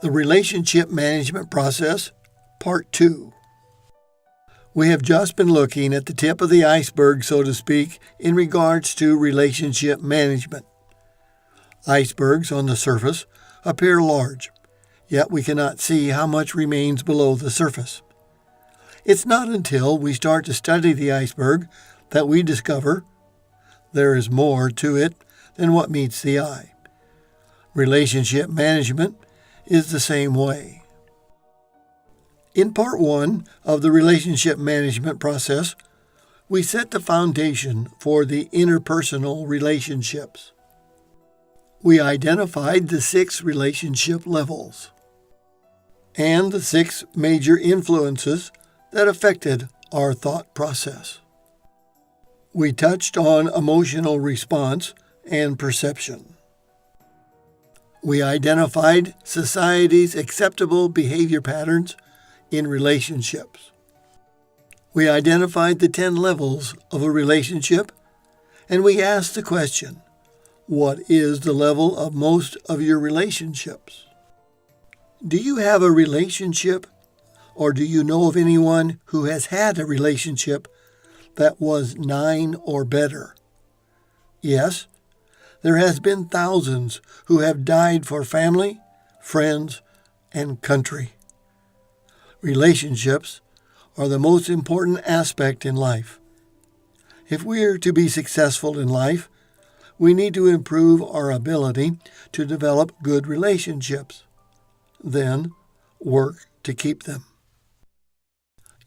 The Relationship Management Process, Part 2. We have just been looking at the tip of the iceberg, so to speak, in regards to relationship management. Icebergs on the surface appear large, yet we cannot see how much remains below the surface. It's not until we start to study the iceberg that we discover there is more to it than what meets the eye. Relationship management is the same way. In Part 1 of the relationship management process, we set the foundation for the interpersonal relationships. We identified the 6 relationship levels and the 6 major influences that affected our thought process. We touched on emotional response and perception. We identified society's acceptable behavior patterns in relationships. We identified the 10 levels of a relationship, and we asked the question, what is the level of most of your relationships? Do you have a relationship, or do you know of anyone who has had a relationship that was 9 or better? Yes, there has been thousands who have died for family, friends, and country. Relationships are the most important aspect in life. If we are to be successful in life, we need to improve our ability to develop good relationships. Then, work to keep them.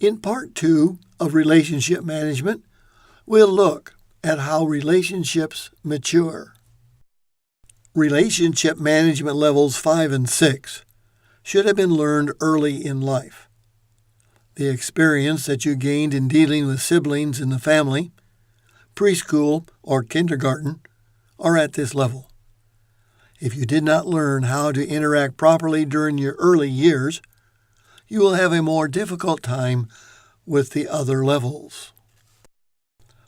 In Part 2 of Relationship Management, we'll look at how relationships mature. Relationship management levels 5 and 6 should have been learned early in life. The experience that you gained in dealing with siblings in the family, preschool, or kindergarten are at this level. If you did not learn how to interact properly during your early years, you will have a more difficult time with the other levels.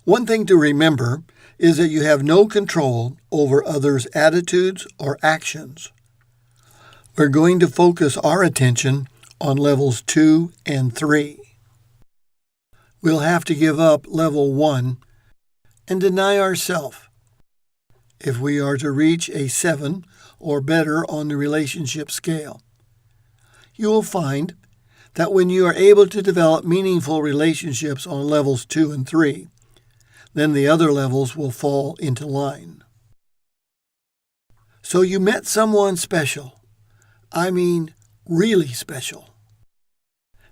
One thing to remember is that you have no control over others' attitudes or actions. We're going to focus our attention on levels 2 and 3. We'll have to give up level 1 and deny ourselves if we are to reach a 7 or better on the relationship scale. You will find that when you are able to develop meaningful relationships on levels 2 and 3, then the other levels will fall into line. So you met someone special. I mean, really special.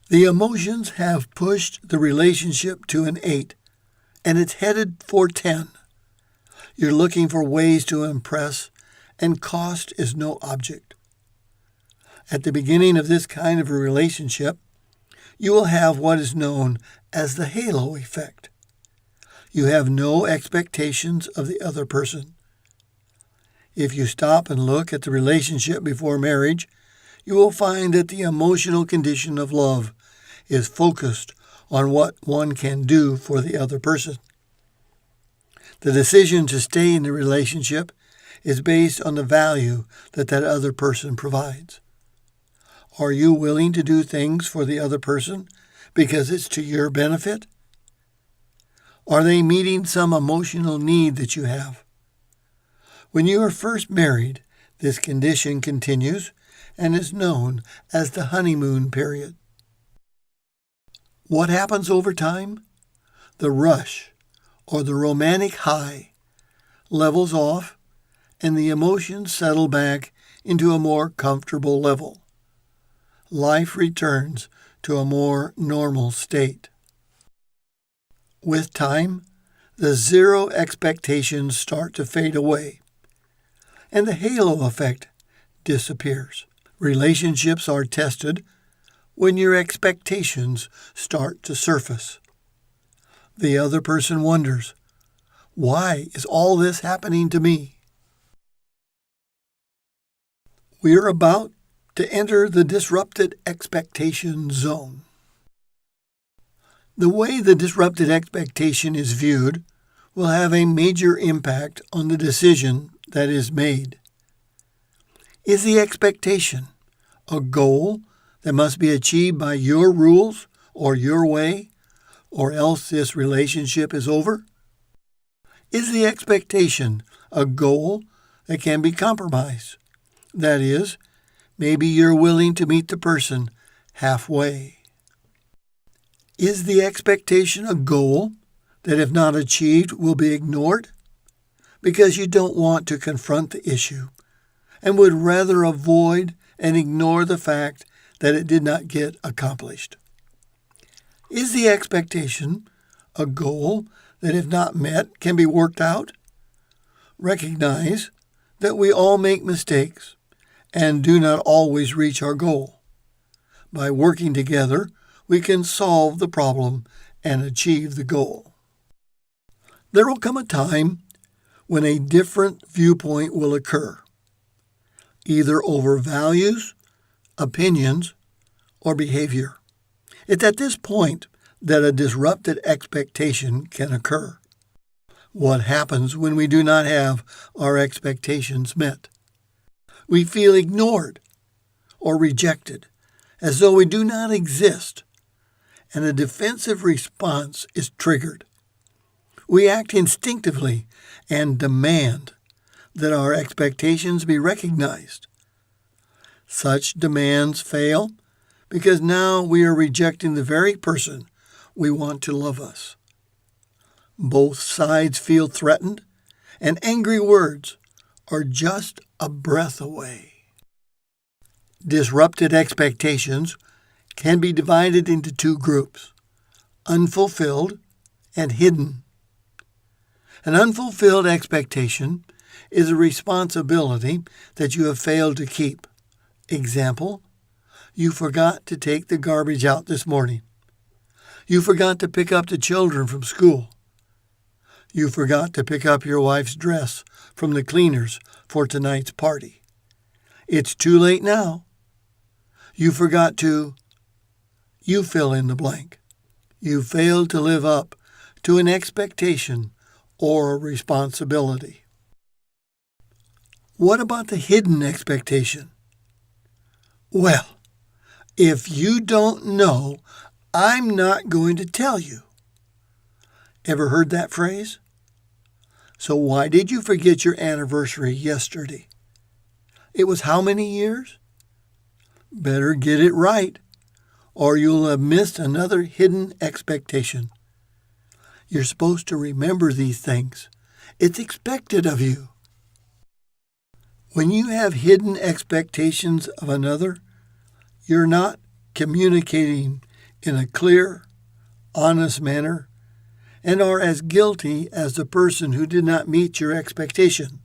The emotions have pushed the relationship to an 8, and it's headed for 10. You're looking for ways to impress, and cost is no object. At the beginning of this kind of a relationship, you will have what is known as the halo effect. You have no expectations of the other person. If you stop and look at the relationship before marriage, you will find that the emotional condition of love is focused on what one can do for the other person. The decision to stay in the relationship is based on the value that other person provides. Are you willing to do things for the other person because it's to your benefit? Are they meeting some emotional need that you have? When you are first married, this condition continues and is known as the honeymoon period. What happens over time? The rush, or the romantic high, levels off, and the emotions settle back into a more comfortable level. Life returns to a more normal state. With time, the zero expectations start to fade away, and the halo effect disappears. Relationships are tested when your expectations start to surface. The other person wonders, why is all this happening to me? We are about to enter the disrupted expectation zone. The way the disrupted expectation is viewed will have a major impact on the decision that is made. Is the expectation a goal that must be achieved by your rules or your way, or else this relationship is over? Is the expectation a goal that can be compromised? That is, maybe you're willing to meet the person halfway. Is the expectation a goal that, if not achieved, will be ignored because you don't want to confront the issue and would rather avoid and ignore the fact that it did not get accomplished? Is the expectation a goal that, if not met, can be worked out? Recognize that we all make mistakes and do not always reach our goal. By working together, we can solve the problem and achieve the goal. There will come a time when a different viewpoint will occur, either over values, opinions, or behavior. It's at this point that a disrupted expectation can occur. What happens when we do not have our expectations met? We feel ignored or rejected, as though we do not exist, and a defensive response is triggered. We act instinctively and demand that our expectations be recognized. Such demands fail because now we are rejecting the very person we want to love us. Both sides feel threatened, and angry words are just a breath away. Disrupted expectations can be divided into two groups: unfulfilled and hidden. An unfulfilled expectation is a responsibility that you have failed to keep. Example, you forgot to take the garbage out this morning. You forgot to pick up the children from school. You forgot to pick up your wife's dress from the cleaners for tonight's party. It's too late now. You forgot to... You fill in the blank. You failed to live up to an expectation or a responsibility. What about the hidden expectation? Well, if you don't know, I'm not going to tell you. Ever heard that phrase? So why did you forget your anniversary yesterday? It was how many years? Better get it right, or you'll have missed another hidden expectation. You're supposed to remember these things. It's expected of you. When you have hidden expectations of another, you're not communicating in a clear, honest manner, and are as guilty as the person who did not meet your expectation.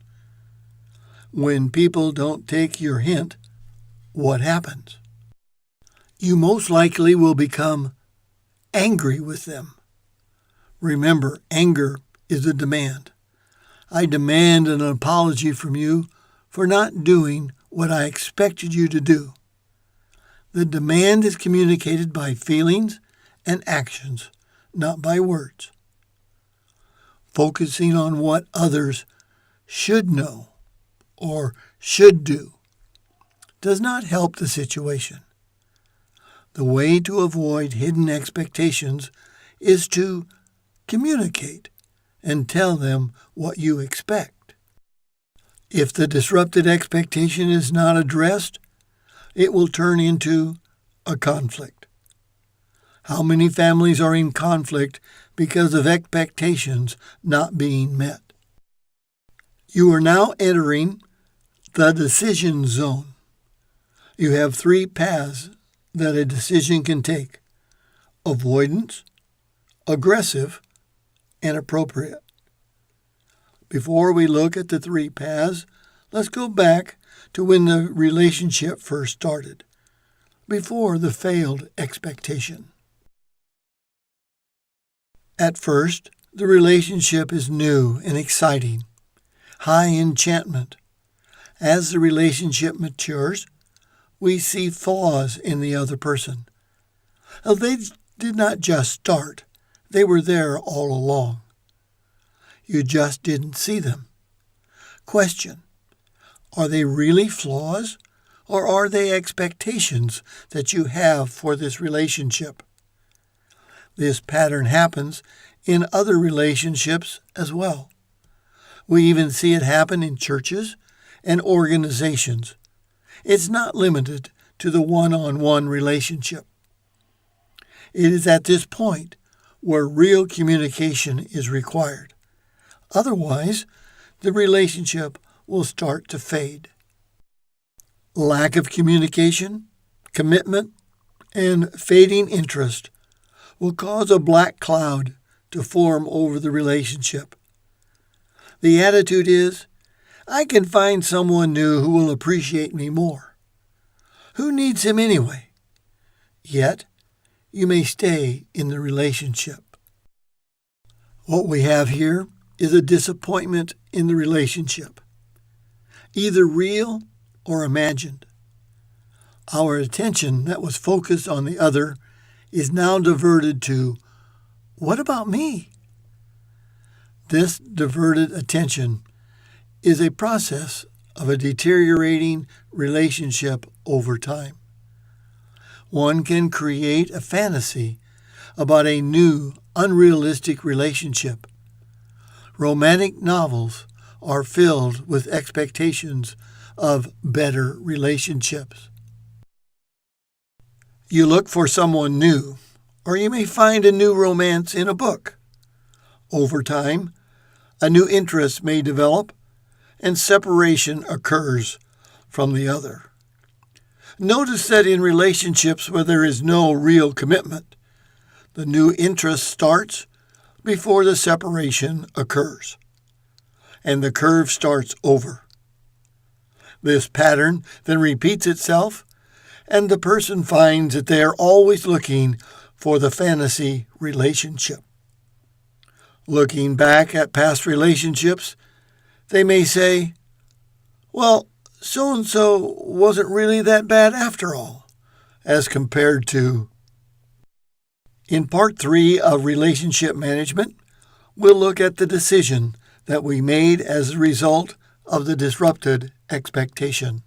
When people don't take your hint, what happens? You most likely will become angry with them. Remember, anger is a demand. I demand an apology from you for not doing what I expected you to do. The demand is communicated by feelings and actions, not by words. Focusing on what others should know or should do does not help the situation. The way to avoid hidden expectations is to communicate and tell them what you expect. If the disrupted expectation is not addressed, it will turn into a conflict. How many families are in conflict because of expectations not being met? You are now entering the decision zone. You have three paths that a decision can take: avoidance, aggressive, and appropriate. Before we look at the three paths, let's go back to when the relationship first started, before the failed expectation. At first, the relationship is new and exciting, high enchantment. As the relationship matures, we see flaws in the other person. Now, they did not just start. They were there all along. You just didn't see them. Question: are they really flaws, or are they expectations that you have for this relationship? This pattern happens in other relationships as well. We even see it happen in churches and organizations. It's not limited to the one-on-one relationship. It is at this point where real communication is required. Otherwise, the relationship will start to fade. Lack of communication, commitment, and fading interest will cause a black cloud to form over the relationship. The attitude is, I can find someone new who will appreciate me more. Who needs him anyway? Yet, you may stay in the relationship. What we have here is a disappointment in the relationship, either real or imagined. Our attention that was focused on the other is now diverted to, what about me? This diverted attention is a process of a deteriorating relationship over time. One can create a fantasy about a new, unrealistic relationship. Romantic novels are filled with expectations of better relationships. You look for someone new, or you may find a new romance in a book. Over time, a new interest may develop, and separation occurs from the other. Notice that in relationships where there is no real commitment, the new interest starts before the separation occurs, and the curve starts over. This pattern then repeats itself, and the person finds that they are always looking for the fantasy relationship. Looking back at past relationships, they may say, well, so-and-so wasn't really that bad after all, as compared to. In Part 3 of Relationship Management, we'll look at the decision that we made as a result of the disrupted expectation.